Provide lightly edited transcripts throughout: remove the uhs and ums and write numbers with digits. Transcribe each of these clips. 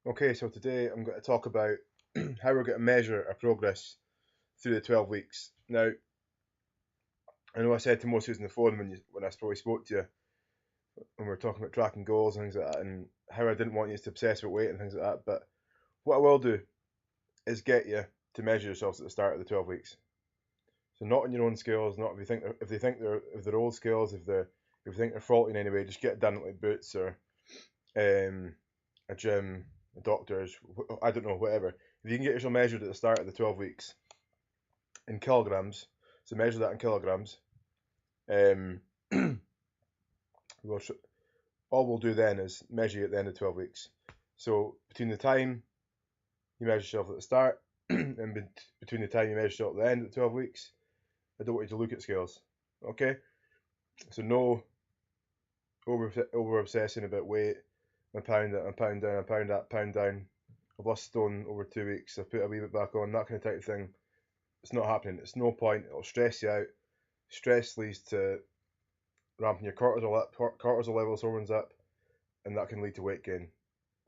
Okay, so today I'm going to talk about how we're going to measure our progress through the 12 weeks. Now, I know I said to most of you on the phone when I probably spoke to you when we were talking about tracking goals and things like that, and how I didn't want you to obsess with weight and things like that. But what I will do is get you to measure yourselves at the start of the 12 weeks. So not on your own scales, not if they think they're old scales, if you think they're faulty in any way, just get it done at like Boots or a gym, a doctor's, I don't know, whatever. If you can get yourself measured at the start of the 12 weeks in kilograms, so measure that in kilograms. Um, we'll all we'll do then is measure you at the end of 12 weeks. So between the time you measure yourself at the start and between the time you measure yourself at the end of the 12 weeks, I don't want you to look at scales. Okay? So no over obsessing about weight. I'm pound up, I'm pound down, I'm pound up, pound down. I've lost stone over 2 weeks. I've put a wee bit back on, that kind of type of thing. It's not happening. It's no point. It'll stress you out. Stress leads to ramping your cortisol levels, hormones up, and that can lead to weight gain,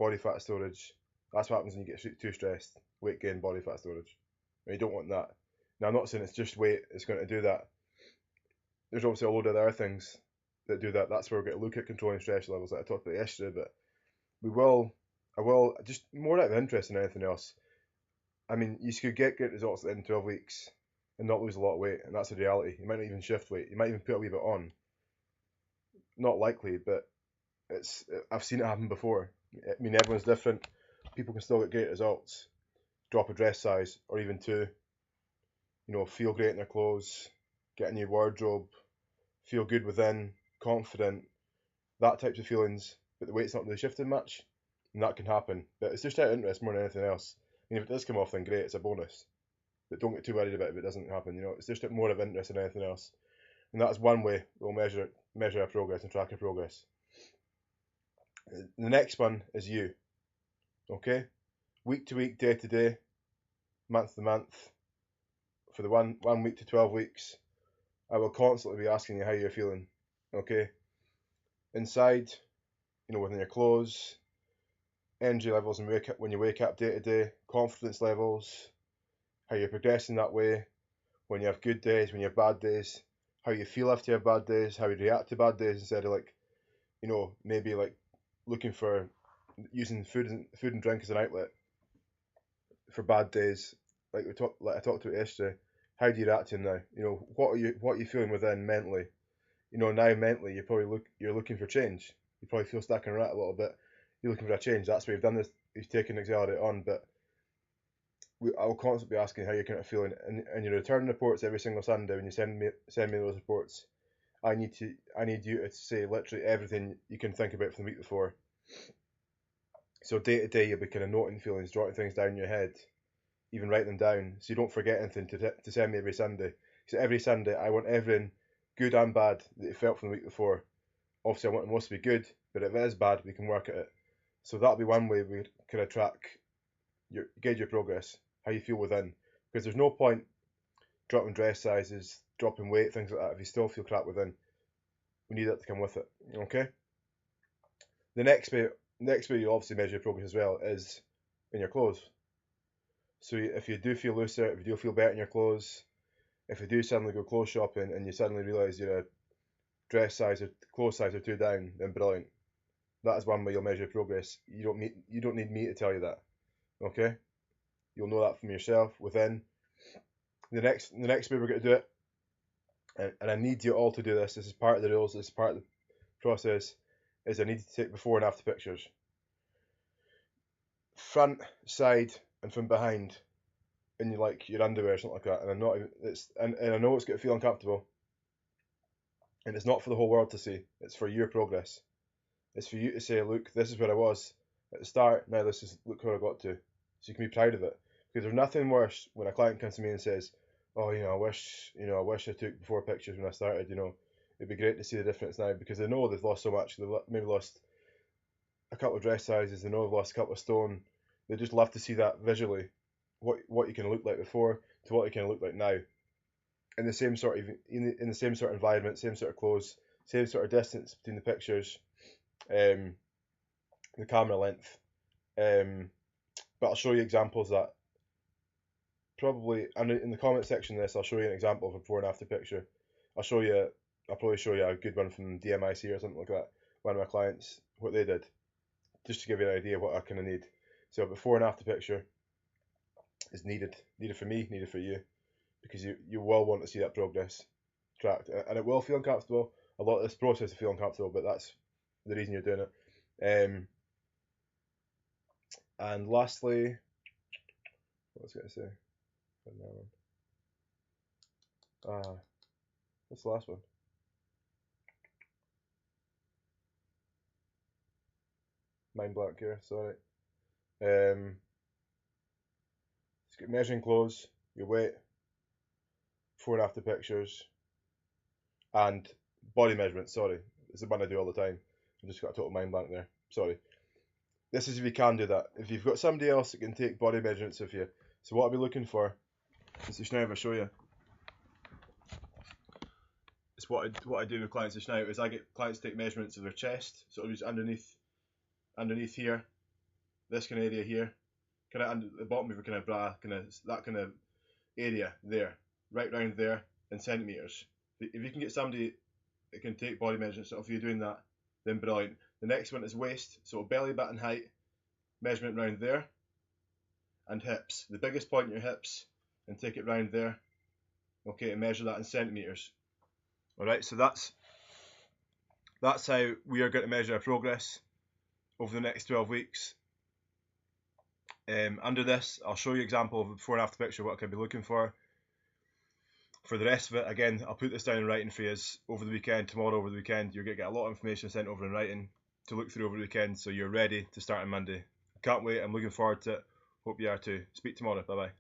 body fat storage. That's what happens when you get too stressed. Weight gain, body fat storage. And you don't want that. Now, I'm not saying it's just weight that's going to do that. There's obviously a load of other things that do that. That's where we're going to look at controlling stress levels that I talked about yesterday. But I will, just more out of interest than anything else. I mean, you could get great results in 12 weeks and not lose a lot of weight, and that's a reality. You might not even shift weight. You might even put a wee bit on. Not likely, but I've seen it happen before. I mean, everyone's different. People can still get great results. Drop a dress size or even two. Feel great in their clothes, get a new wardrobe, feel good within, confident, that types of feelings. But the weight's not really shifting much, and that can happen. But it's just out of interest more than anything else. I mean, if it does come off, then great, it's a bonus. But don't get too worried about it if it doesn't happen. It's just more of interest than anything else. And that's one way we'll measure our progress and track our progress. The next one is you. Okay, week to week, day to day, month to month, for the one week to 12 weeks, I will constantly be asking you how you're feeling. Okay, inside, within your clothes, energy levels when you wake up day to day, confidence levels, how you're progressing that way, when you have good days, when you have bad days, how you feel after you have bad days, how you react to bad days instead of maybe like looking for using food and drink as an outlet for bad days. Like I talked about yesterday. How do you react to them now? What are you feeling within mentally? Now mentally you're looking for change. You probably feel stuck in a rut a little bit. You're looking for a change. That's why you've done this. You've taken Accelerate on, but I will constantly be asking how you're kind of feeling, and your return reports every single Sunday when you send me those reports. I need you to say literally everything you can think about from the week before. So day to day, you'll be kind of noting feelings, jotting things down in your head, even write them down, so you don't forget anything to send me every Sunday. So every Sunday, I want everything, good and bad, that you felt from the week before. Obviously, I want most to be good, but if it is bad, we can work at it. So that'll be one way we kind of gauge your progress, how you feel within, because there's no point dropping dress sizes, dropping weight, things like that if you still feel crap within. We need that to come with it. Okay. The next way you obviously measure your progress as well is in your clothes. So if you do feel looser, if you do feel better in your clothes, if you do suddenly go clothes shopping and you suddenly realise you're a dress size or clothes size or two down, then brilliant. That is one way you'll measure progress. You don't need me to tell you that. Okay? You'll know that from yourself within. The next way we're going to do it, and I need you all to do this. This is part of the rules. This is part of the process. Is I need to take before and after pictures, front, side, and from behind, in your underwear or something like that. And I'm not even and I know it's going to feel uncomfortable, and it's not for the whole world to see. It's for your progress. It's for you to say, look, this is where I was at the start. Now this is look where I got to. So you can be proud of it. Because there's nothing worse when a client comes to me and says, "Oh, I wish I took before pictures when I started. It'd be great to see the difference now." Because they know they've lost so much. They've maybe lost a couple of dress sizes. They know they've lost a couple of stone. They just love to see that visually, what you can look like before to what you can look like now, in the same sort of in the same sort of environment, same sort of clothes, same sort of distance between the pictures, um, the camera length. But I'll show you examples that probably, and in the comment section of this, I'll show you an example of a before and after picture. I'll probably show you a good one from DMIC or something like that. One of my clients, what they did, just to give you an idea of what I kind of need. So before and after picture is needed for me, needed for you, because you will want to see that progress tracked, and it will feel uncomfortable. A lot of this process will feel uncomfortable, but that's the reason you're doing it. And lastly, what was I going to say? What's the last one? Mind blank here, sorry. It's got measuring clothes, your weight, before and after pictures, and body measurement. Sorry, it's the one I do all the time. I've just got a total mind blank there. Sorry. This is if you can do that. If you've got somebody else that can take body measurements of you. So what I'll be looking for is just now, if I show you, it's what I do with clients just now is I get clients to take measurements of their chest, so I'll use underneath here, this kind of area here, kind of under the bottom of your kind of bra, that kind of area there, right round there in centimeters. If you can get somebody that can take body measurements of you doing that, then brilliant. The next one is waist, so belly button height, measurement round there, and hips. The biggest point in your hips, and take it round there. Okay, and measure that in centimeters. All right, so that's how we are going to measure our progress over the next 12 weeks. Under this, I'll show you an example of a before and after picture, what I could be looking for. For the rest of it, again, I'll put this down in writing for you over the weekend. Tomorrow over the weekend, you're going to get a lot of information sent over in writing to look through over the weekend, so you're ready to start on Monday. Can't wait, I'm looking forward to it. Hope you are too. Speak tomorrow, bye bye.